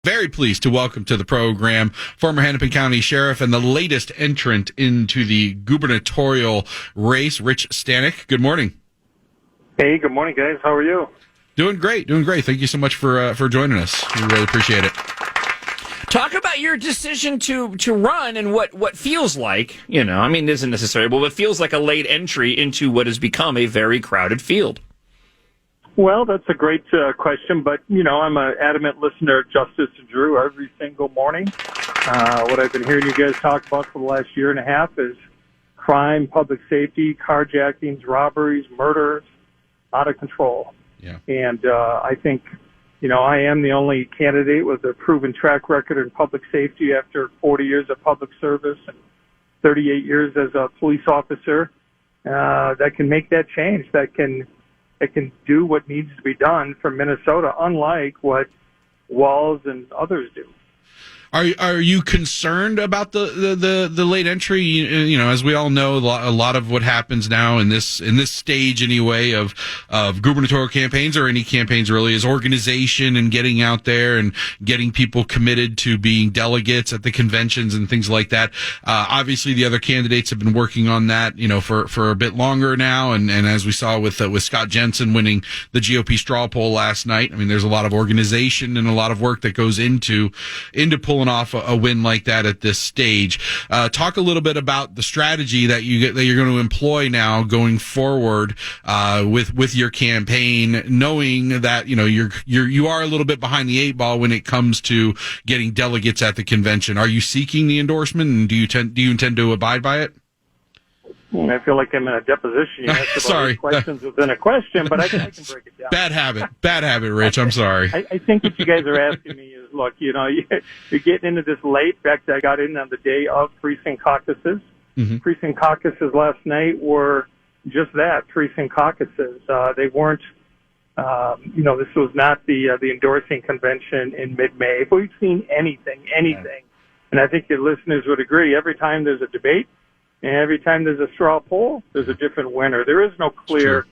Very pleased to welcome to the program former Hennepin County Sheriff and the latest entrant into the gubernatorial race, Rich Stanek. Good morning. Hey, good morning, guys. How are you? Doing great. Thank you so much for joining us. We really appreciate it. Talk about your decision to run and what feels like, isn't necessary, but what feels like a late entry into what has become a very crowded field. Well, that's a great question, but, I'm an adamant listener of Justice and Drew every single morning. What I've been hearing you guys talk about for the last year and a half is crime, public safety, carjackings, robberies, murders, out of control. Yeah. And I think, I am the only candidate with a proven track record in public safety after 40 years of public service and 38 years as a police officer that can make that change, that can do what needs to be done for Minnesota, unlike what Walz and others do. Are you concerned about the late entry? As we all know, a lot of what happens now in this stage anyway of gubernatorial campaigns or any campaigns really is organization and getting out there and getting people committed to being delegates at the conventions and things like that. Obviously, the other candidates have been working on that, for a bit longer now. And as we saw with Scott Jensen winning the GOP straw poll last night, there's a lot of organization and a lot of work that goes into pulling off a win like that at this stage. Talk a little bit about the strategy that you're going to employ now going forward with your campaign, knowing that you are a little bit behind the eight ball when it comes to getting delegates at the convention. Are you seeking the endorsement, and do you intend to abide by it? I feel like I'm in a deposition. You asked about Sorry. questions within a question, but I can break it down. Bad habit, Rich. I'm sorry. I think what you guys are asking me is, look, you're getting into this late. In fact, I got in on the day of precinct caucuses. Mm-hmm. Precinct caucuses last night were just that, precinct caucuses. They weren't, this was not the endorsing convention in mid-May. If we've seen anything, and I think your listeners would agree, every time there's a debate, and every time there's a straw poll, there's a different winner. There is no clear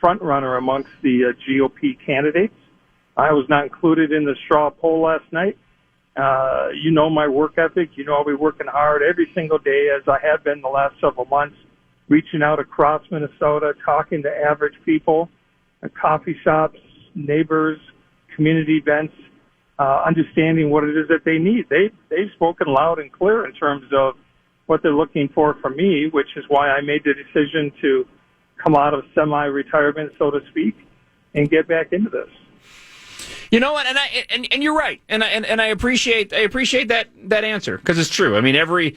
front runner amongst the GOP candidates. I was not included in the straw poll last night. My work ethic. I'll be working hard every single day, as I have been the last several months, reaching out across Minnesota, talking to average people, coffee shops, neighbors, community events, understanding what it is that they need. They've spoken loud and clear in terms of what they're looking for from me, which is why I made the decision to come out of semi-retirement, so to speak, and get back into this. You know what? And you're right. And I appreciate that answer, because it's true. Every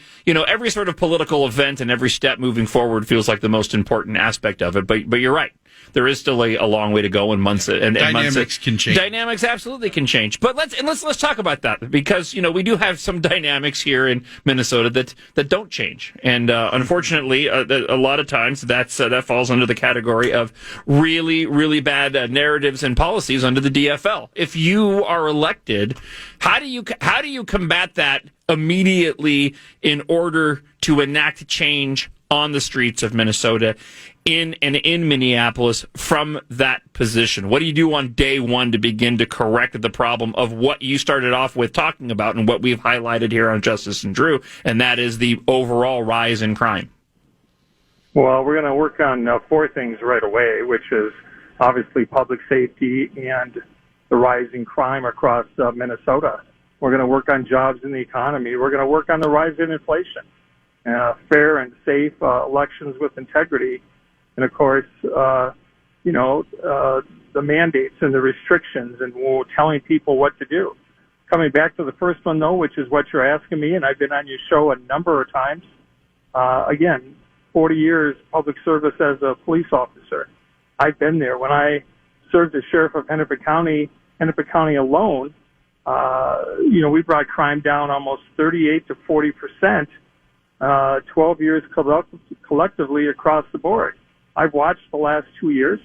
sort of political event and every step moving forward feels like the most important aspect of it. But you're right. There is still a long way to go, and months and dynamics can change. Dynamics absolutely can change. But let's talk about that, because we do have some dynamics here in Minnesota that don't change, and unfortunately, a lot of times that falls under the category of really, really bad narratives and policies under the DFL. If you are elected, how do you combat that immediately in order to enact change on the streets of Minnesota in Minneapolis from that position? What do you do on day one to begin to correct the problem of what you started off with talking about and what we've highlighted here on Justice and Drew, and that is the overall rise in crime? Well, we're going to work on four things right away, which is obviously public safety and the rise in crime across Minnesota. We're going to work on jobs in the economy. We're going to work on the rise in inflation. Fair and safe elections with integrity, and of course, the mandates and the restrictions, and we're telling people what to do. Coming back to the first one, though, which is what you're asking me, and I've been on your show a number of times. Again, 40 years public service as a police officer. I've been there. When I served as sheriff of Hennepin County alone, we brought crime down almost 38 to 40%. 12 years collectively across the board. I've watched the last 2 years,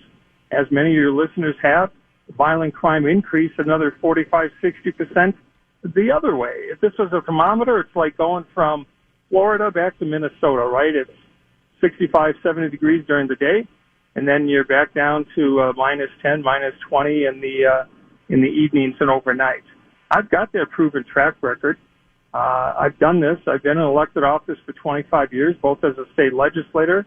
as many of your listeners have, violent crime increase another 45, 60% the other way. If this was a thermometer, it's like going from Florida back to Minnesota, right? It's 65, 70 degrees during the day, and then you're back down to minus 10, minus 20 in the evenings and overnight. I've got that proven track record. I've done this. I've been in elected office for 25 years, both as a state legislator,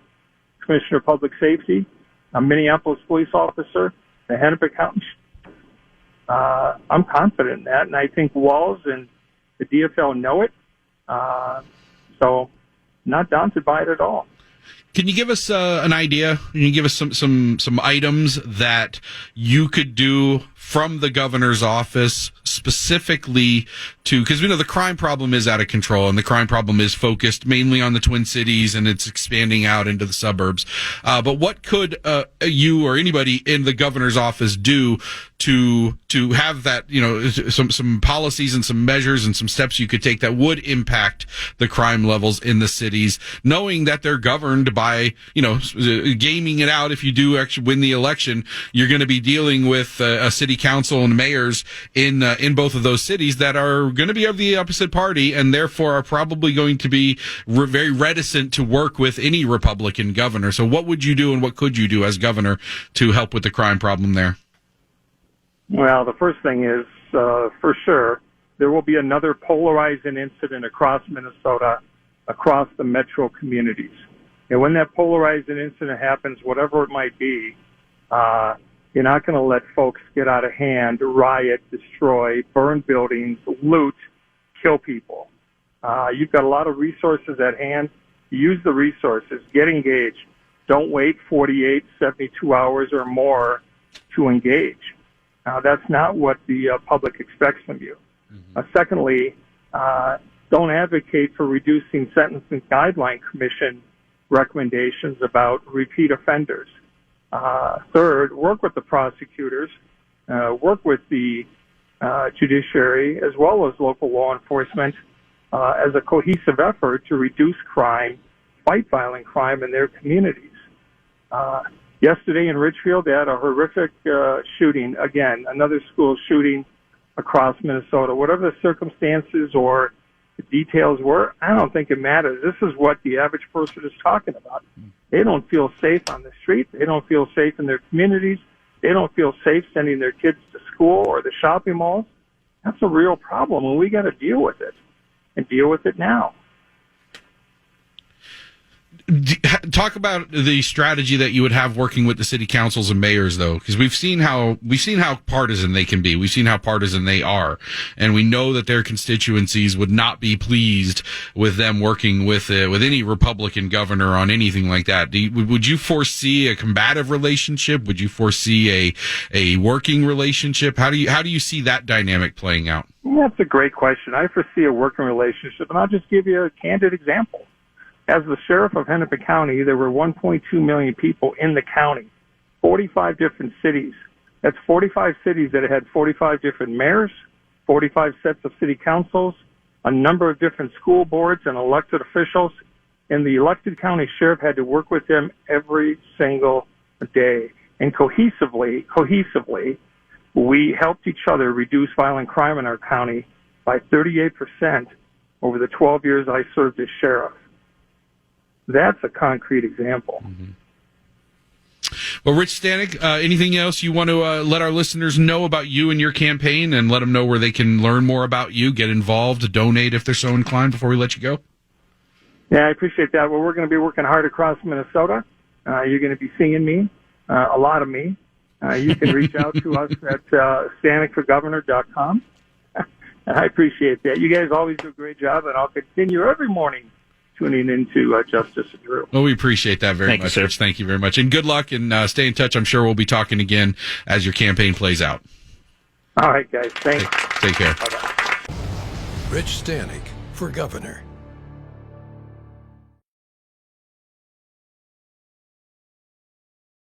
commissioner of public safety, a Minneapolis police officer, a Hennepin County. I'm confident in that, and I think Walz and the DFL know it. So not daunted by it at all. Can you give us an idea? Can you give us some items that you could do from the governor's office specifically to, because we know the crime problem is out of control and the crime problem is focused mainly on the Twin Cities and it's expanding out into the suburbs. But what could you or anybody in the governor's office do to have that, some policies and some measures and some steps you could take that would impact the crime levels in the cities, knowing that they're governed by, gaming it out. If you do actually win the election, you're going to be dealing with a city council and mayors in both of those cities that are going to be of the opposite party and therefore are probably going to be very reticent to work with any Republican governor. So what would you do and what could you do as governor to help with the crime problem there? Well, the first thing is, for sure, there will be another polarizing incident across Minnesota, across the metro communities. And when that polarizing incident happens, whatever it might be, you're not going to let folks get out of hand, riot, destroy, burn buildings, loot, kill people. You've got a lot of resources at hand. Use the resources. Get engaged. Don't wait 48, 72 hours or more to engage. That's not what the public expects from you. Mm-hmm. Secondly, don't advocate for reducing Sentencing Guideline Commission recommendations about repeat offenders. Third, work with the prosecutors, work with the judiciary, as well as local law enforcement as a cohesive effort to reduce crime, fight violent crime in their communities. Yesterday in Richfield, they had a horrific shooting. Again, another school shooting across Minnesota. Whatever the circumstances or the details were, I don't think it matters. This is what the average person is talking about. They don't feel safe on the street. They don't feel safe in their communities. They don't feel safe sending their kids to school or the shopping malls. That's a real problem, and we got to deal with it, and deal with it now. Talk about the strategy that you would have working with the city councils and mayors, though, because we've seen how partisan they can be. We've seen how partisan they are, and we know that their constituencies would not be pleased with them working with any Republican governor on anything like that. Would you foresee a combative relationship? Would you foresee a working relationship? How do you see that dynamic playing out? That's a great question. I foresee a working relationship, and I'll just give you a candid example. As the sheriff of Hennepin County, there were 1.2 million people in the county, 45 different cities. That's 45 cities that had 45 different mayors, 45 sets of city councils, a number of different school boards and elected officials. And the elected county sheriff had to work with them every single day. And cohesively, we helped each other reduce violent crime in our county by 38% over the 12 years I served as sheriff. That's a concrete example. Mm-hmm. Well, Rich Stanek, anything else you want to let our listeners know about you and your campaign and let them know where they can learn more about you, get involved, donate if they're so inclined before we let you go? Yeah, I appreciate that. Well, we're going to be working hard across Minnesota. You're going to be seeing me, a lot of me. You can reach out to us at stanekforgovernor.com. I appreciate that. You guys always do a great job, and I'll continue every morning tuning into Justice and Drew. Well, we appreciate that very much, you, Rich. Thank you very much. And good luck, and stay in touch. I'm sure we'll be talking again as your campaign plays out. All right, guys. Thanks. Take care. Bye-bye. Rich Stanek for governor.